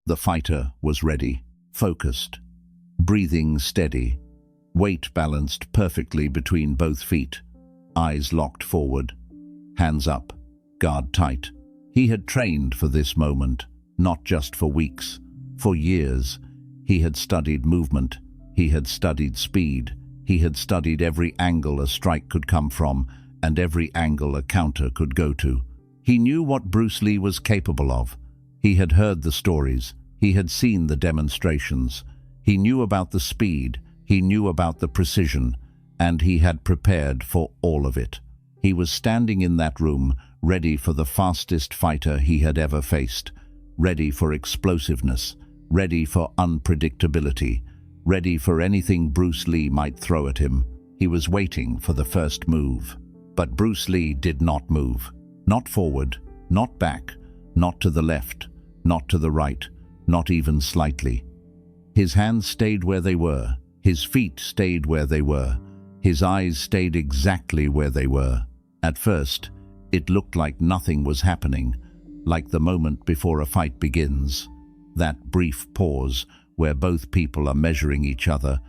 The fighter was ready, focused, breathing steady, weight balanced perfectly between both feet, eyes locked forward, hands up, guard tight. He had trained for this moment, not just for weeks, for years. He had studied movement, he had studied speed, he had studied every angle a strike could come from and every angle a counter could go to. He knew what Bruce Lee was capable of. He had heard the stories, he had seen the demonstrations, he knew about the speed, he knew about the precision, and he had prepared for all of it. He was standing in that room, ready for the fastest fighter he had ever faced, ready for explosiveness, ready for unpredictability, ready for anything Bruce Lee might throw at him. He was waiting for the first move. But Bruce Lee did not move. Not forward, not back, not to the left, not to the right, not even slightly. His hands stayed where they were, his feet stayed where they were, his eyes stayed exactly where they were. At first, it looked like nothing was happening, like the moment before a fight begins. That brief pause where both people are measuring each other,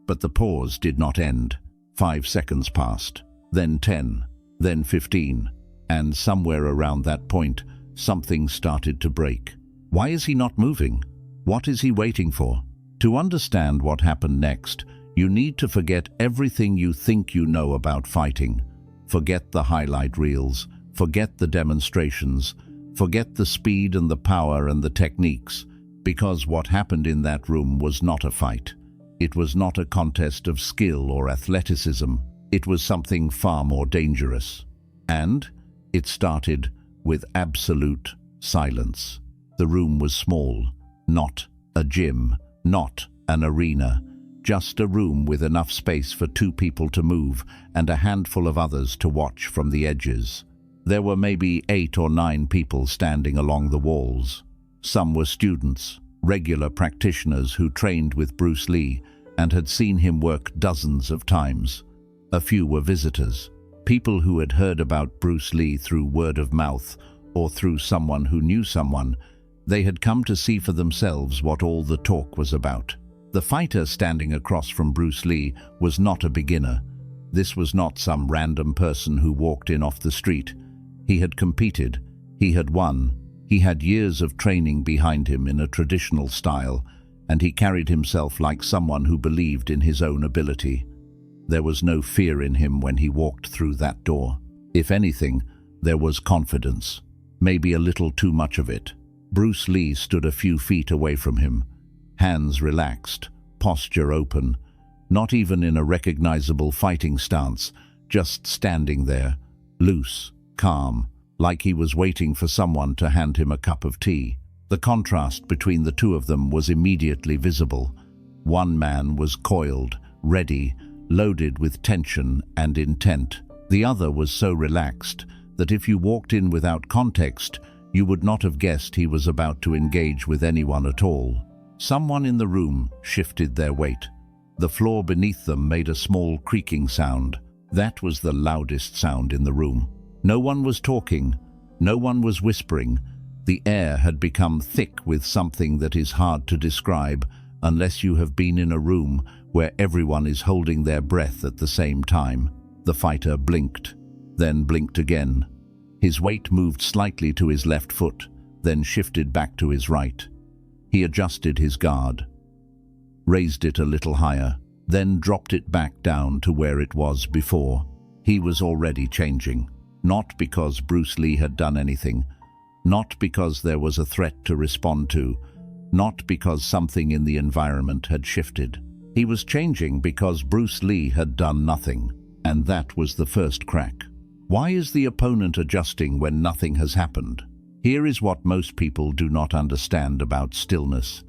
but the pause did not end. 5 seconds passed, then 10, then 15, and somewhere around that point, something started to break. Why is he not moving? What is he waiting for? To understand what happened next, you need to forget everything you think you know about fighting. Forget the highlight reels, forget the demonstrations, forget the speed and the power and the techniques, because what happened in that room was not a fight. It was not a contest of skill or athleticism. It was something far more dangerous. And it started with absolute silence. The room was small, not a gym, not an arena, just a room with enough space for 2 people to move and a handful of others to watch from the edges. There were maybe 8 or 9 people standing along the walls. Some were students, regular practitioners who trained with Bruce Lee and had seen him work dozens of times. A few were visitors, people who had heard about Bruce Lee through word of mouth or through someone who knew someone. They had come to see for themselves what all the talk was about. The fighter standing across from Bruce Lee was not a beginner. This was not some random person who walked in off the street. He had competed, he had won, he had years of training behind him in a traditional style, and he carried himself like someone who believed in his own ability. There was no fear in him when he walked through that door. If anything, there was confidence, maybe a little too much of it. Bruce Lee stood a few feet away from him, hands relaxed, posture open, not even in a recognizable fighting stance, just standing there, loose, calm, like he was waiting for someone to hand him a cup of tea. The contrast between the two of them was immediately visible. One man was coiled, ready, loaded with tension and intent. The other was so relaxed that if you walked in without context, you would not have guessed he was about to engage with anyone at all. Someone in the room shifted their weight. The floor beneath them made a small creaking sound. That was the loudest sound in the room. No one was talking, no one was whispering. The air had become thick with something that is hard to describe unless you have been in a room where everyone is holding their breath at the same time. The fighter blinked, then blinked again. His weight moved slightly to his left foot, then shifted back to his right. He adjusted his guard, raised it a little higher, then dropped it back down to where it was before. He was already changing, not because Bruce Lee had done anything, not because there was a threat to respond to, not because something in the environment had shifted. He was changing because Bruce Lee had done nothing, and that was the first crack. Why is the opponent adjusting when nothing has happened? Here is what most people do not understand about stillness,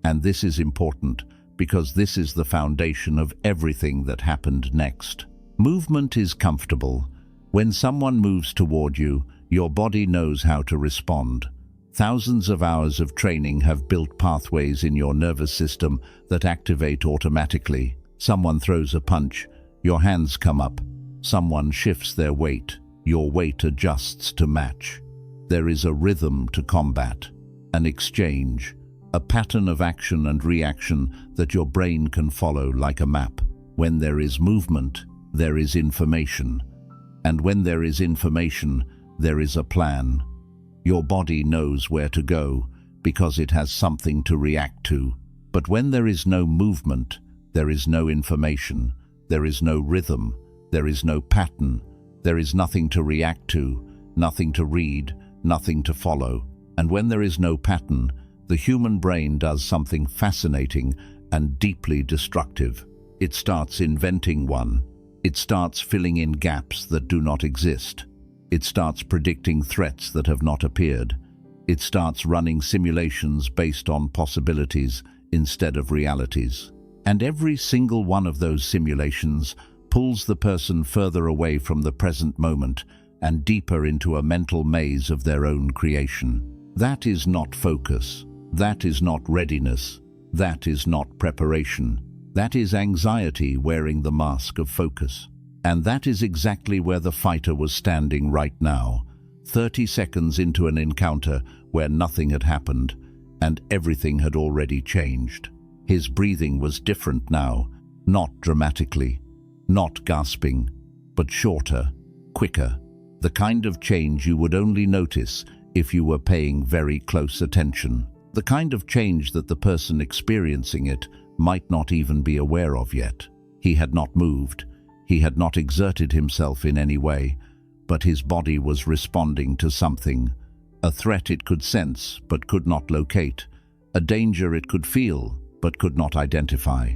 and this is important because this is the foundation of everything that happened next. Movement is comfortable. When someone moves toward you, your body knows how to respond. Thousands of hours of training have built pathways in your nervous system that activate automatically. Someone throws a punch, your hands come up. Someone shifts their weight, your weight adjusts to match. There is a rhythm to combat, an exchange, a pattern of action and reaction that your brain can follow like a map. When there is movement, there is information. And when there is information, there is a plan. Your body knows where to go because it has something to react to. But when there is no movement, there is no information, there is no rhythm, there is no pattern, there is nothing to react to, nothing to read, nothing to follow. And when there is no pattern, the human brain does something fascinating and deeply destructive. It starts inventing one. It starts filling in gaps that do not exist. It starts predicting threats that have not appeared. It starts running simulations based on possibilities instead of realities. And every single one of those simulations pulls the person further away from the present moment and deeper into a mental maze of their own creation. That is not focus. That is not readiness. That is not preparation. That is anxiety wearing the mask of focus. And that is exactly where the fighter was standing right now, 30 seconds into an encounter where nothing had happened and everything had already changed. His breathing was different now, not dramatically, not gasping, but shorter, quicker, the kind of change you would only notice if you were paying very close attention, the kind of change that the person experiencing it might not even be aware of yet. He had not moved. He had not exerted himself in any way, but his body was responding to something, a threat it could sense but could not locate, a danger it could feel but could not identify.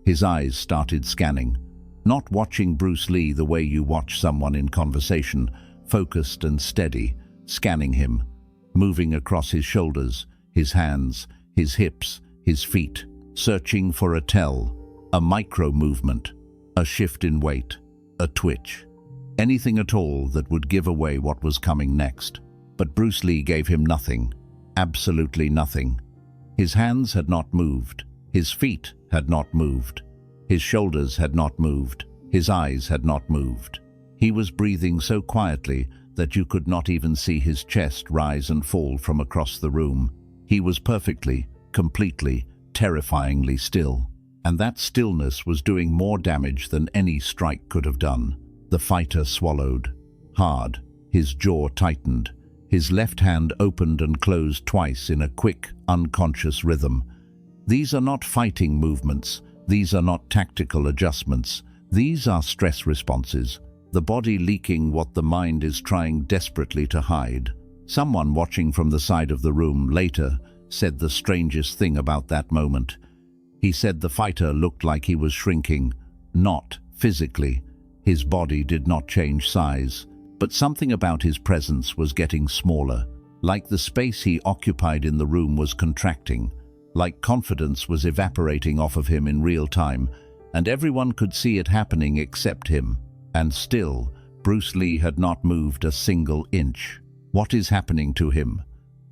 His eyes started scanning, not watching Bruce Lee the way you watch someone in conversation, focused and steady, scanning him, moving across his shoulders, his hands, his hips, his feet, searching for a tell, a micro-movement, a shift in weight, a twitch, anything at all that would give away what was coming next. But Bruce Lee gave him nothing, absolutely nothing. His hands had not moved, his feet had not moved, his shoulders had not moved, his eyes had not moved. He was breathing so quietly that you could not even see his chest rise and fall from across the room. He was perfectly, completely, terrifyingly still. And that stillness was doing more damage than any strike could have done. The fighter swallowed, hard, his jaw tightened, his left hand opened and closed twice in a quick, unconscious rhythm. These are not fighting movements. These are not tactical adjustments. These are stress responses, the body leaking what the mind is trying desperately to hide. Someone watching from the side of the room later said the strangest thing about that moment. He said the fighter looked like he was shrinking, not physically. His body did not change size, but something about his presence was getting smaller, like the space he occupied in the room was contracting, like confidence was evaporating off of him in real time, and everyone could see it happening except him. And still, Bruce Lee had not moved a single inch. What is happening to him?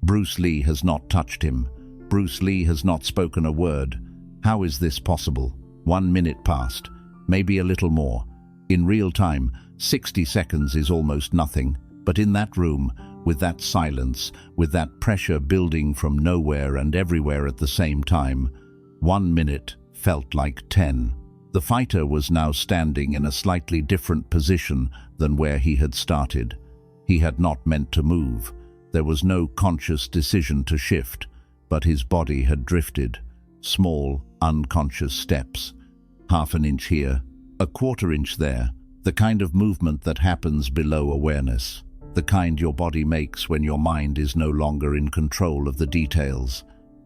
Bruce Lee has not touched him. Bruce Lee has not spoken a word. How is this possible? 1 minute passed, maybe a little more. In real time, 60 seconds is almost nothing. But in that room, with that silence, with that pressure building from nowhere and everywhere at the same time, 1 minute felt like 10. The fighter was now standing in a slightly different position than where he had started. He had not meant to move. There was no conscious decision to shift, but his body had drifted. Small, unconscious steps. Half an inch here, a quarter inch there. The kind of movement that happens below awareness. The kind your body makes when your mind is no longer in control of the details.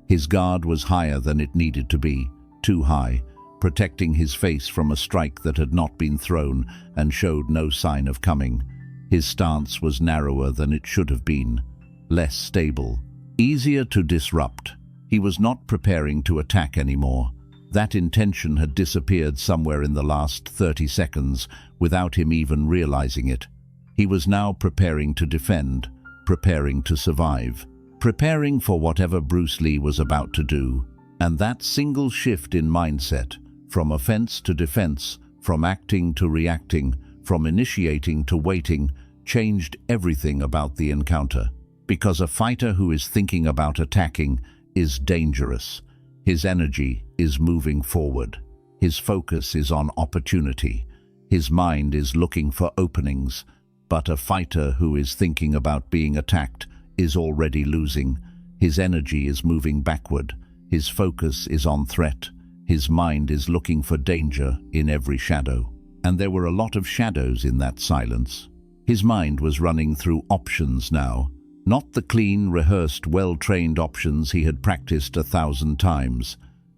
His guard was higher than it needed to be, too high, protecting his face from a strike that had not been thrown and showed no sign of coming. His stance was narrower than it should have been, less stable, easier to disrupt. He was not preparing to attack anymore. That intention had disappeared somewhere in the last 30 seconds without him even realizing it. He was now preparing to defend, preparing to survive, preparing for whatever Bruce Lee was about to do. And that single shift in mindset, from offense to defense, from acting to reacting, from initiating to waiting, changed everything about the encounter. Because a fighter who is thinking about attacking is dangerous. His energy is moving forward. His focus is on opportunity. His mind is looking for openings. But a fighter who is thinking about being attacked is already losing. His energy is moving backward. His focus is on threat. His mind is looking for danger in every shadow. And there were a lot of shadows in that silence. His mind was running through options now, not the clean, rehearsed, well-trained options he had practiced 1,000 times.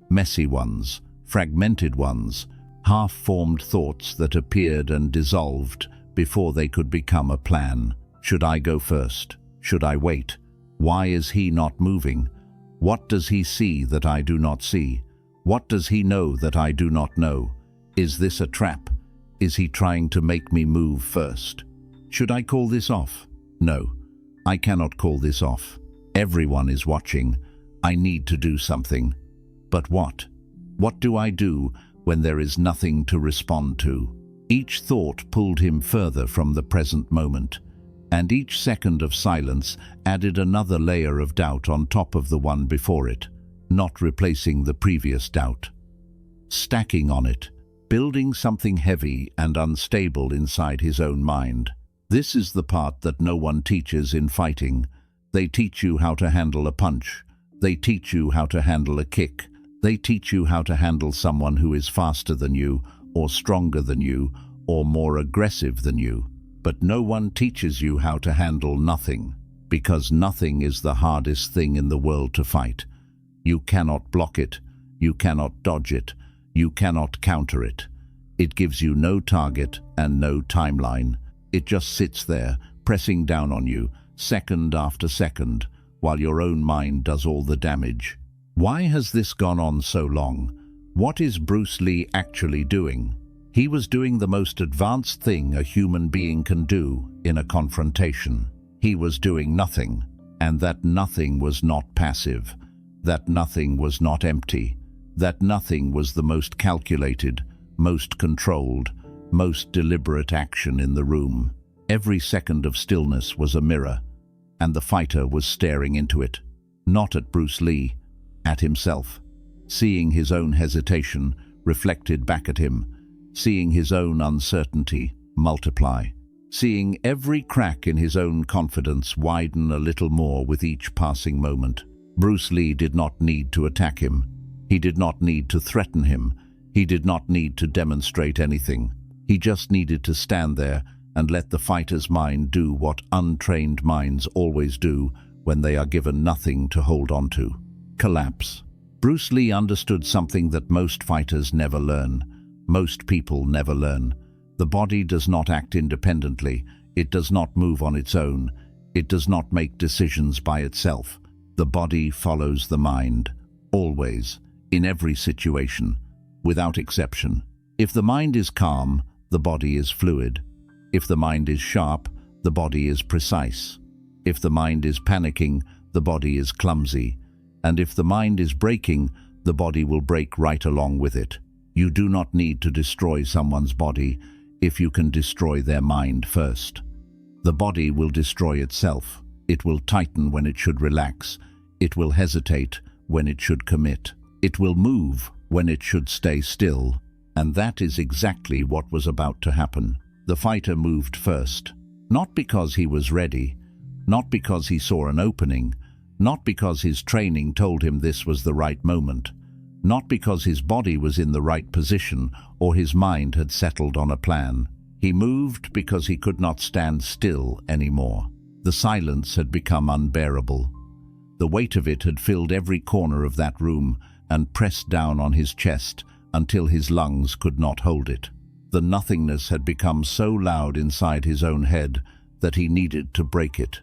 Messy ones, fragmented ones, half-formed thoughts that appeared and dissolved before they could become a plan. Should I go first? Should I wait? Why is he not moving? What does he see that I do not see? What does he know that I do not know? Is this a trap? Is he trying to make me move first? Should I call this off? No, I cannot call this off. Everyone is watching. I need to do something. But what? What do I do when there is nothing to respond to? Each thought pulled him further from the present moment, and each second of silence added another layer of doubt on top of the one before it, not replacing the previous doubt. Stacking on it, building something heavy and unstable inside his own mind. This is the part that no one teaches in fighting. They teach you how to handle a punch. They teach you how to handle a kick. They teach you how to handle someone who is faster than you, or stronger than you, or more aggressive than you. But no one teaches you how to handle nothing, because nothing is the hardest thing in the world to fight. You cannot block it. You cannot dodge it. You cannot counter it. It gives you no target and no timeline. It just sits there, pressing down on you, second after second, while your own mind does all the damage. Why has this gone on so long? What is Bruce Lee actually doing? He was doing the most advanced thing a human being can do in a confrontation. He was doing nothing, and that nothing was not passive. That nothing was not empty. That nothing was the most calculated, most controlled, most deliberate action in the room. Every second of stillness was a mirror, and the fighter was staring into it, not at Bruce Lee, at himself, seeing his own hesitation reflected back at him, seeing his own uncertainty multiply, seeing every crack in his own confidence widen a little more with each passing moment. Bruce Lee did not need to attack him. He did not need to threaten him. He did not need to demonstrate anything. He just needed to stand there and let the fighter's mind do what untrained minds always do when they are given nothing to hold on to: collapse. Bruce Lee understood something that most fighters never learn. Most people never learn. The body does not act independently. It does not move on its own. It does not make decisions by itself. The body follows the mind, always, in every situation, without exception. If the mind is calm, the body is fluid. If the mind is sharp, the body is precise. If the mind is panicking, the body is clumsy. And if the mind is breaking, the body will break right along with it. You do not need to destroy someone's body if you can destroy their mind first. The body will destroy itself. It will tighten when it should relax. It will hesitate when it should commit. It will move when it should stay still. And that is exactly what was about to happen. The fighter moved first, not because he was ready, not because he saw an opening, not because his training told him this was the right moment, not because his body was in the right position or his mind had settled on a plan. He moved because he could not stand still anymore. The silence had become unbearable. The weight of it had filled every corner of that room and pressed down on his chest until his lungs could not hold it. The nothingness had become so loud inside his own head that he needed to break it.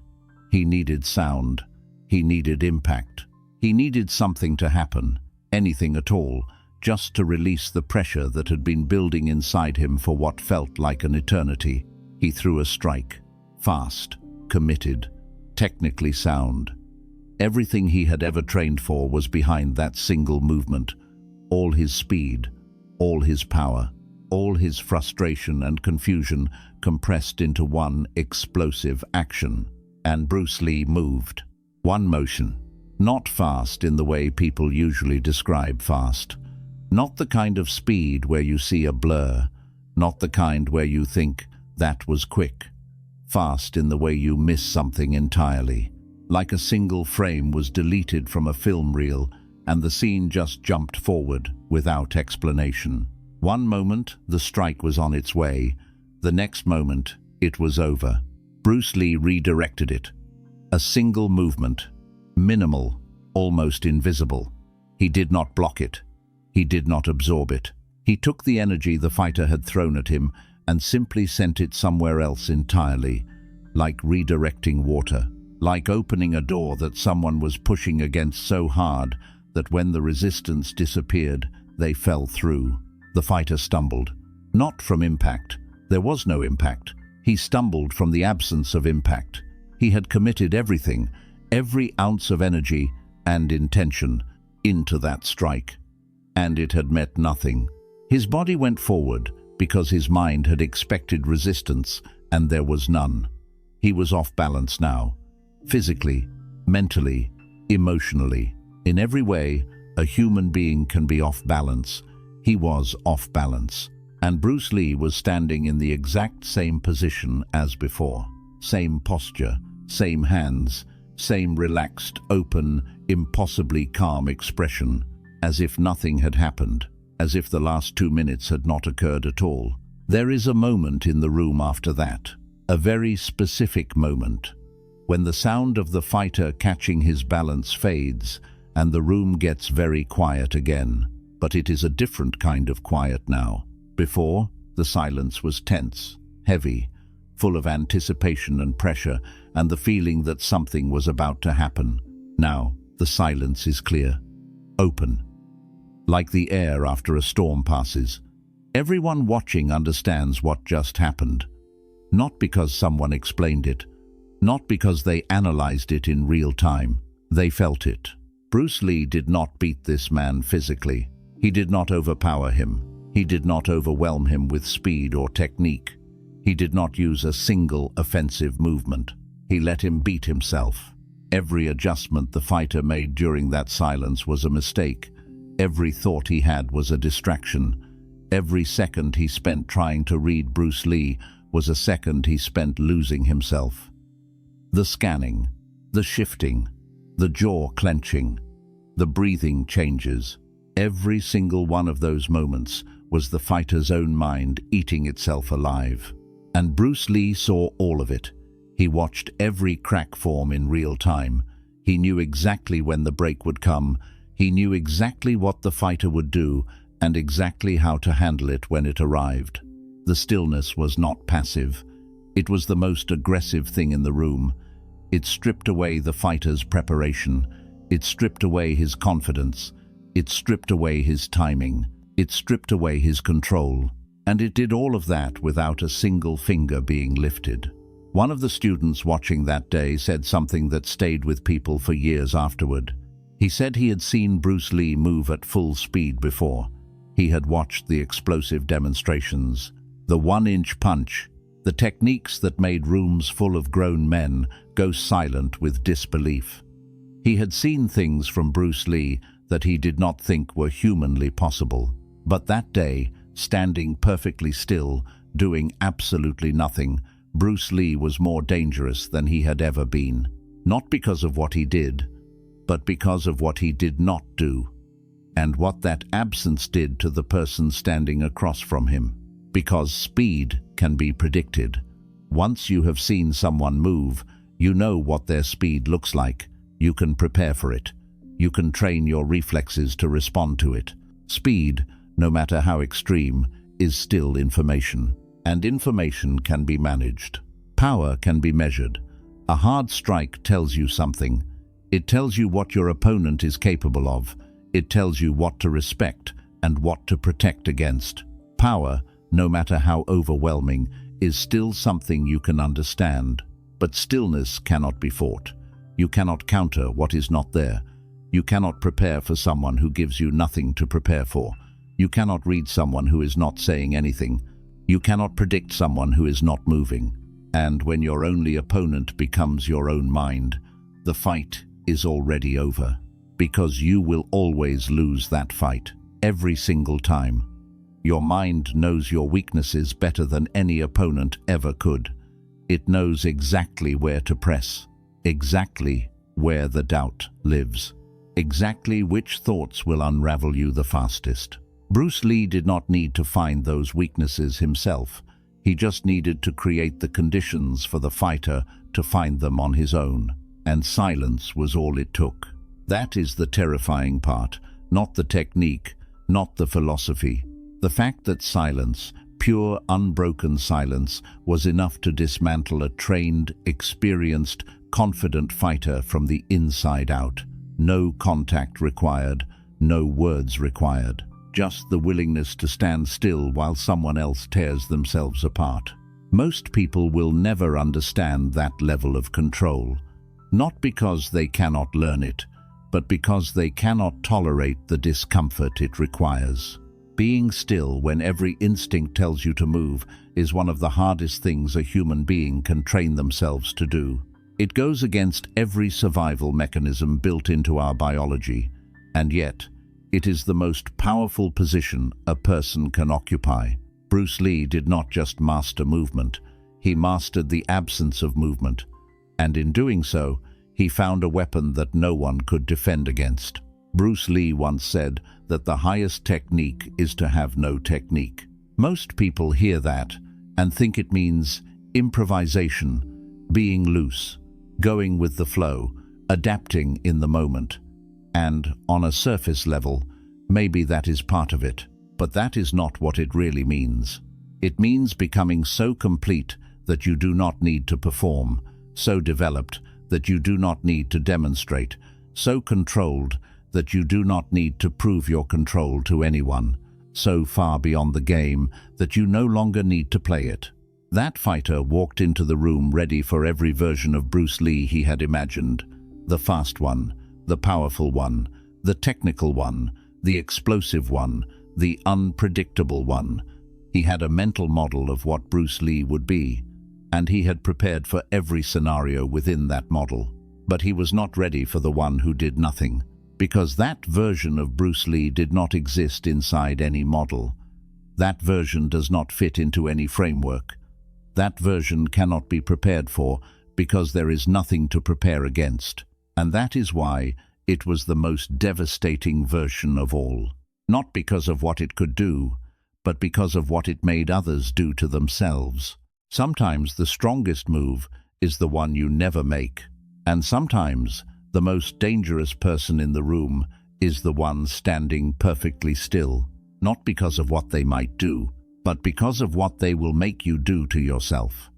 He needed sound. He needed impact. He needed something to happen, anything at all, just to release the pressure that had been building inside him for what felt like an eternity. He threw a strike, fast, committed, technically sound. Everything he had ever trained for was behind that single movement. All his speed, all his power, all his frustration and confusion compressed into one explosive action. And Bruce Lee moved. One motion, Not fast in the way people usually describe fast. Not the kind of speed where you see a blur. Not the kind where you think, that was quick. Fast in the way you miss something entirely. Like a single frame was deleted from a film reel and the scene just jumped forward without explanation. One moment, the strike was on its way. The next moment, it was over. Bruce Lee redirected it. A single movement. Minimal, almost invisible. He did not block it. He did not absorb it. He took the energy the fighter had thrown at him and simply sent it somewhere else entirely, like redirecting water, like opening a door that someone was pushing against so hard that when the resistance disappeared, they fell through. The fighter stumbled. Not from impact. There was no impact. He stumbled from the absence of impact. He had committed everything, every ounce of energy and intention, into that strike. And it had met nothing. His body went forward because his mind had expected resistance and there was none. He was off balance now. Physically, mentally, emotionally. In every way, a human being can be off balance. He was off balance. And Bruce Lee was standing in the exact same position as before. Same posture, same hands, same relaxed, open, impossibly calm expression, as if nothing had happened, as if the last 2 minutes had not occurred at all. There is a moment in the room after that, a very specific moment, when the sound of the fighter catching his balance fades and the room gets very quiet again. But it is a different kind of quiet now. Before, the silence was tense, heavy, full of anticipation and pressure and the feeling that something was about to happen. Now, the silence is clear, open, like the air after a storm passes. Everyone watching understands what just happened. Not because someone explained it, not because they analyzed it in real time. They felt it. Bruce Lee did not beat this man physically. He did not overpower him. He did not overwhelm him with speed or technique. He did not use a single offensive movement. He let him beat himself. Every adjustment the fighter made during that silence was a mistake. Every thought he had was a distraction. Every second he spent trying to read Bruce Lee was a second he spent losing himself. The scanning, the shifting, the jaw clenching, the breathing changes. Every single one of those moments was the fighter's own mind eating itself alive. And Bruce Lee saw all of it. He watched every crack form in real time. He knew exactly when the break would come. He knew exactly what the fighter would do and exactly how to handle it when it arrived. The stillness was not passive. It was the most aggressive thing in the room. It stripped away the fighter's preparation. It stripped away his confidence. It stripped away his timing. It stripped away his control. And it did all of that without a single finger being lifted. One of the students watching that day said something that stayed with people for years afterward. He said he had seen Bruce Lee move at full speed before. He had watched the explosive demonstrations, the 1-inch punch, the techniques that made rooms full of grown men go silent with disbelief. He had seen things from Bruce Lee that he did not think were humanly possible. But that day, standing perfectly still, doing absolutely nothing, Bruce Lee was more dangerous than he had ever been. Not because of what he did, but because of what he did not do, and what that absence did to the person standing across from him. Because speed can be predicted. Once you have seen someone move, you know what their speed looks like. You can prepare for it. You can train your reflexes to respond to it. Speed, no matter how extreme, is still information. And information can be managed. Power can be measured. A hard strike tells you something. It tells you what your opponent is capable of. It tells you what to respect and what to protect against. Power, no matter how overwhelming, is still something you can understand. But stillness cannot be fought. You cannot counter what is not there. You cannot prepare for someone who gives you nothing to prepare for. You cannot read someone who is not saying anything. You cannot predict someone who is not moving. And when your only opponent becomes your own mind, the fight is already over, because you will always lose that fight, every single time. Your mind knows your weaknesses better than any opponent ever could. It knows exactly where to press, exactly where the doubt lives, exactly which thoughts will unravel you the fastest. Bruce Lee did not need to find those weaknesses himself. He just needed to create the conditions for the fighter to find them on his own, and silence was all it took. That is the terrifying part, not the technique, not the philosophy. The fact that silence, pure, unbroken silence, was enough to dismantle a trained, experienced, confident fighter from the inside out. No contact required, no words required. Just the willingness to stand still while someone else tears themselves apart. Most people will never understand that level of control, not because they cannot learn it, but because they cannot tolerate the discomfort it requires. Being still when every instinct tells you to move is one of the hardest things a human being can train themselves to do. It goes against every survival mechanism built into our biology, and yet, it is the most powerful position a person can occupy. Bruce Lee did not just master movement, he mastered the absence of movement, and in doing so, he found a weapon that no one could defend against. Bruce Lee once said that the highest technique is to have no technique. Most people hear that and think it means improvisation, being loose, going with the flow, adapting in the moment. And, on a surface level, maybe that is part of it, but that is not what it really means. It means becoming so complete that you do not need to perform, so developed that you do not need to demonstrate, so controlled that you do not need to prove your control to anyone, so far beyond the game that you no longer need to play it. That fighter walked into the room ready for every version of Bruce Lee he had imagined. The fast one, the powerful one, the technical one, the explosive one, the unpredictable one. He had a mental model of what Bruce Lee would be, and he had prepared for every scenario within that model. But he was not ready for the one who did nothing, because that version of Bruce Lee did not exist inside any model. That version does not fit into any framework. That version cannot be prepared for because there is nothing to prepare against. And that is why it was the most devastating version of all. Not because of what it could do, but because of what it made others do to themselves. Sometimes the strongest move is the one you never make. And sometimes the most dangerous person in the room is the one standing perfectly still, not because of what they might do, but because of what they will make you do to yourself.